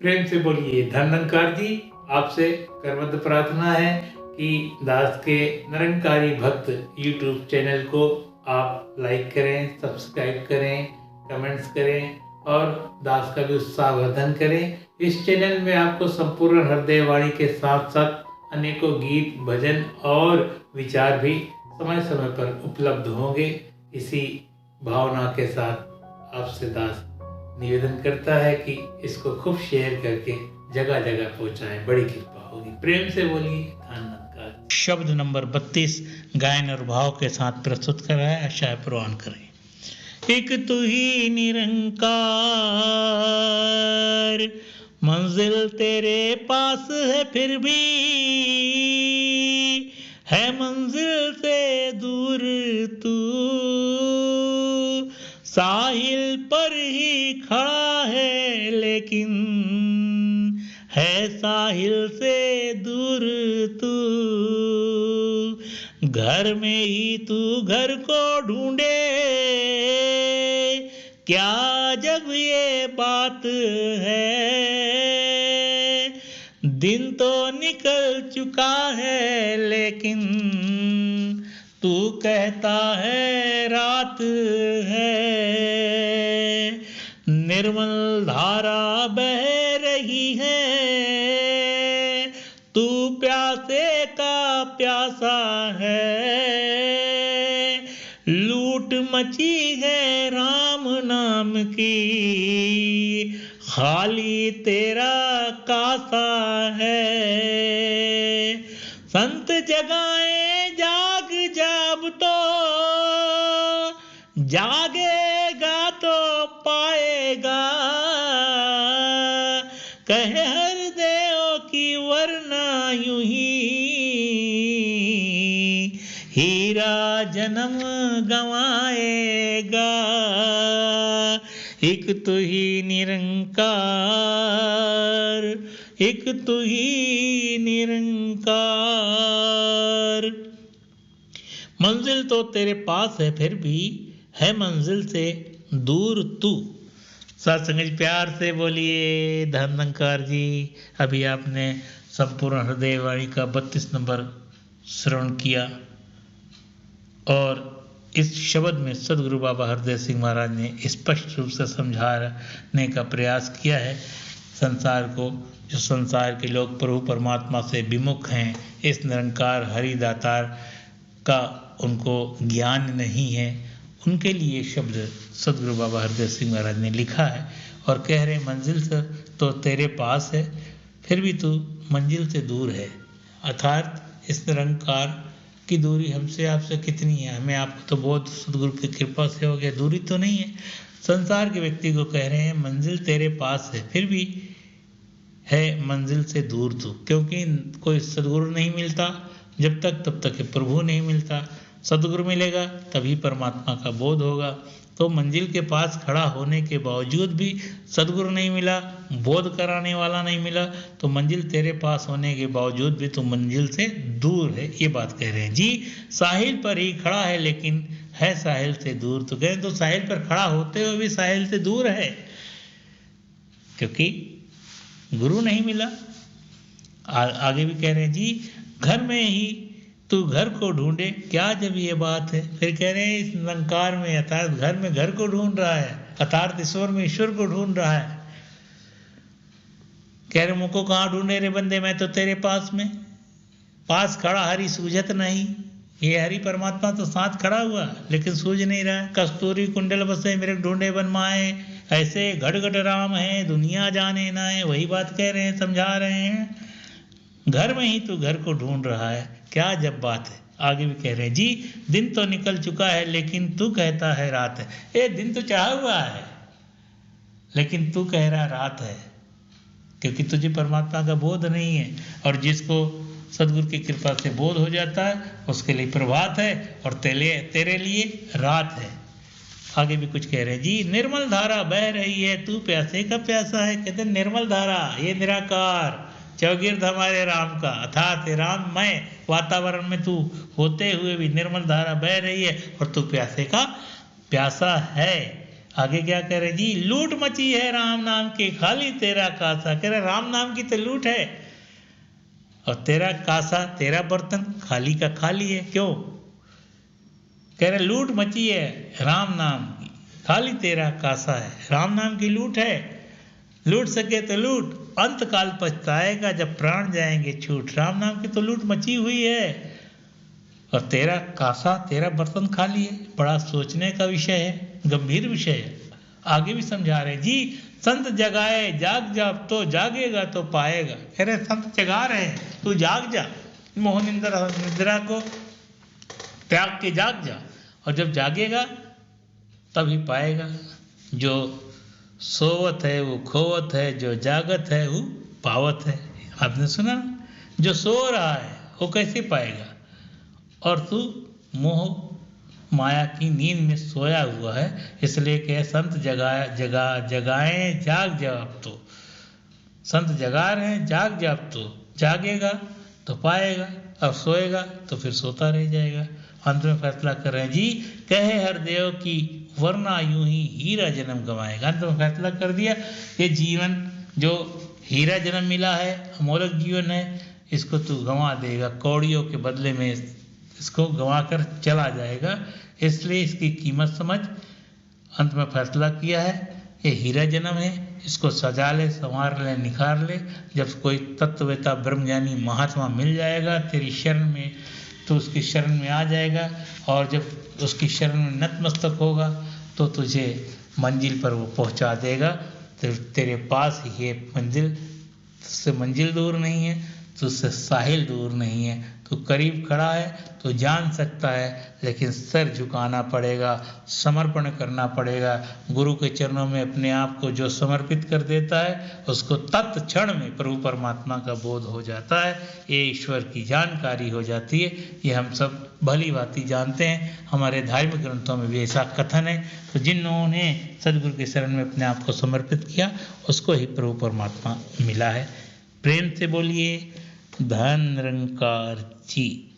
प्रेम से बोलिए धनंकार जी। आपसे करमत प्रार्थना है कि दास के निरंकारी भक्त यूट्यूब चैनल को आप लाइक करें, सब्सक्राइब करें, कमेंट्स करें और दास का भी उत्साहवर्धन करें। इस चैनल में आपको संपूर्ण हृदय वाणी के साथ साथ अनेकों गीत, भजन और विचार भी समय समय पर उपलब्ध होंगे। इसी भावना के साथ आपसे दास निवेदन करता है कि इसको खूब शेयर करके जगह जगह पहुंचाएं, बड़ी कृपा होगी। प्रेम से बोलिए धन्यवाद। शब्द नंबर 32 गायन और भाव के साथ प्रस्तुत कर रहा है, आशा प्रवान करें। एक तू ही निरंकार, मंजिल तेरे पास है फिर भी है मंजिल से दूर तू, साहिल पर ही खड़ा है लेकिन है साहिल से दूर तू, घर में ही तू घर को ढूंढे, क्या जब ये बात है, दिन तो निकल चुका है लेकिन तू कहता है रात है, निर्मल धारा बह रही है, तू प्यासे का प्यासा है, लूट मची है राम नाम की, खाली तेरा कासा है, संत जगाए जाग जाब तो, जागेगा तो पाएगा, कहे हर देव की वरना यूं ही हीरा जन्म गवाएगा। एक तू ही निरंकार, एक तू ही निरंकार, मंजिल तो तेरे पास है फिर भी है मंजिल से दूर तू। सत्संग प्यार से बोलिए धनंकार जी। अभी आपने संपूर्ण हृदय वाणी का 32 नंबर श्रवण किया और इस शब्द में सदगुरु बाबा हरदेव सिंह महाराज ने स्पष्ट रूप से समझाने का प्रयास किया है संसार को। जो संसार के लोग प्रभु परमात्मा से विमुख हैं, इस निरंकार हरिदातार का उनको ज्ञान नहीं है, उनके लिए शब्द सदगुरु बाबा हरदेव सिंह महाराज ने लिखा है और कह रहे मंजिल से तो तेरे पास है फिर भी तू मंजिल से दूर है। अर्थात इस निरंकार की दूरी हमसे आपसे कितनी है, हमें आपको तो बहुत सदगुरु की कृपा से हो गया, दूरी तो नहीं है। संसार के व्यक्ति को कह रहे हैं मंजिल तेरे पास है फिर भी है मंजिल से दूर तू, क्योंकि कोई सदगुरु नहीं मिलता जब तक तब तक प्रभु नहीं मिलता। सदगुरु मिलेगा तभी परमात्मा का बोध होगा। तो मंजिल के पास खड़ा होने के बावजूद भी सदगुरु नहीं मिला, बोध कराने वाला नहीं मिला, तो मंजिल तेरे पास होने के बावजूद भी तो मंजिल से दूर है, ये बात कह रहे हैं जी। साहिल पर ही खड़ा है लेकिन है साहिल से दूर, तो कह रहे तो साहिल पर खड़ा होते हुए भी साहिल से दूर है क्योंकि गुरु नहीं मिला। आगे भी कह रहे हैं जी, घर में ही तू घर को ढूंढे, क्या जब ये बात है। फिर कह रहे हैं इस निरंकार में अर्थात घर में घर को ढूंढ रहा है, अर्थात ईश्वर में ईश्वर को ढूंढ रहा है। कह रहे मुझको कहाँ ढूंढे रे बंदे, मैं तो तेरे पास में, पास खड़ा हरि सूझत नहीं। ये हरि परमात्मा तो साथ खड़ा हुआ लेकिन सूझ नहीं रहा है। कस्तूरी कुंडल बसे मेरे ढूंढे बन माए, ऐसे घट घट राम है दुनिया जाने ना है। वही बात कह रहे हैं, समझा रहे हैं। घर में ही तू घर को ढूंढ रहा है, क्या जब बात है। आगे भी कह रहे हैं जी, दिन तो निकल चुका है लेकिन तू कहता है रात है। ये दिन तो चाहा हुआ है लेकिन तू कह रहा रात है, क्योंकि तुझे परमात्मा का बोध नहीं है। और जिसको सदगुरु की कृपा से बोध हो जाता है उसके लिए प्रभात है और तेरे लिए रात है। आगे भी कुछ कह रहे हैं जी, निर्मल धारा बह रही है तू प्यासे का प्यासा है। कहते निर्मल धारा, ये निराकार चौगिर्द हमारे राम का, अर्थात राममय वातावरण में तू होते हुए भी निर्मल धारा बह रही है और तू प्यासे का प्यासा है। आगे क्या कह रहे जी, लूट मची है राम नाम की, खाली तेरा कासा। कह रहे राम नाम की तो लूट है और तेरा कासा, तेरा बर्तन खाली का खाली है। क्यों? कह रहे लूट मची है राम नाम की, खाली तेरा कासा है। राम नाम की लूट है, लूट सके तो लूट, अंत काल पछताएगा जब प्राण जाएंगे छूट। राम नाम की तो लूट मची हुई है और तेरा कासा, तेरा बर्तन खाली है। बड़ा सोचने का विषय है, गंभीर विषय है। आगे भी समझा रहे जी, संत जगाए जाग जा, तो जागेगा तो पाएगा। कह रहे संत जगा रहे हैं, तू जाग जा, मोह निद्रा को त्याग के जाग जा, और जब जागेगा तभी पाएगा। जो सोवत है वो खोवत है, जो जागत है वो पावत है। आपने सुना ना, जो सो रहा है वो कैसे पाएगा, और तू मोह माया की नींद में सोया हुआ है। इसलिए कहे संत जगाए जाग जा अब तो। संत जगा रहे हैं, जाग जा अब तो। जागेगा तो पाएगा, और सोएगा तो फिर सोता रह जाएगा। अंत में फैसला कर रहे हैं जी, कहे हर देव की वरना यूं ही हीरा जन्म गंवाएगा। अंत में फैसला कर दिया, ये जीवन जो हीरा जन्म मिला है, अमोलक जीवन है, इसको तू गंवा देगा, कौड़ियों के बदले में इसको गंवा कर चला जाएगा। इसलिए इसकी कीमत समझ। अंत में फैसला किया है, ये हीरा जन्म है, इसको सजा ले, संवार ले, निखार ले। जब कोई तत्ववेता ब्रह्मज्ञानी महात्मा मिल जाएगा तेरी शरण में, तो उसकी शरण में आ जाएगा, और जब उसकी शरण में नतमस्तक होगा तो तुझे मंजिल पर वो पहुंचा देगा। तेरे पास ही है मंजिल, तुझसे मंजिल दूर नहीं है, तुझसे साहिल दूर नहीं है। तू करीब खड़ा है तो जान सकता है, लेकिन सर झुकाना पड़ेगा, समर्पण करना पड़ेगा। गुरु के चरणों में अपने आप को जो समर्पित कर देता है, उसको तत्क्षण में प्रभु परमात्मा का बोध हो जाता है, ये ईश्वर की जानकारी हो जाती है। ये हम सब भली भांति जानते हैं, हमारे धार्मिक ग्रंथों में भी ऐसा कथन है। तो जिन्होंने सदगुरु के शरण में अपने आप को समर्पित किया, उसको ही प्रभु परमात्मा मिला है। प्रेम से बोलिए धन निरंकार जी।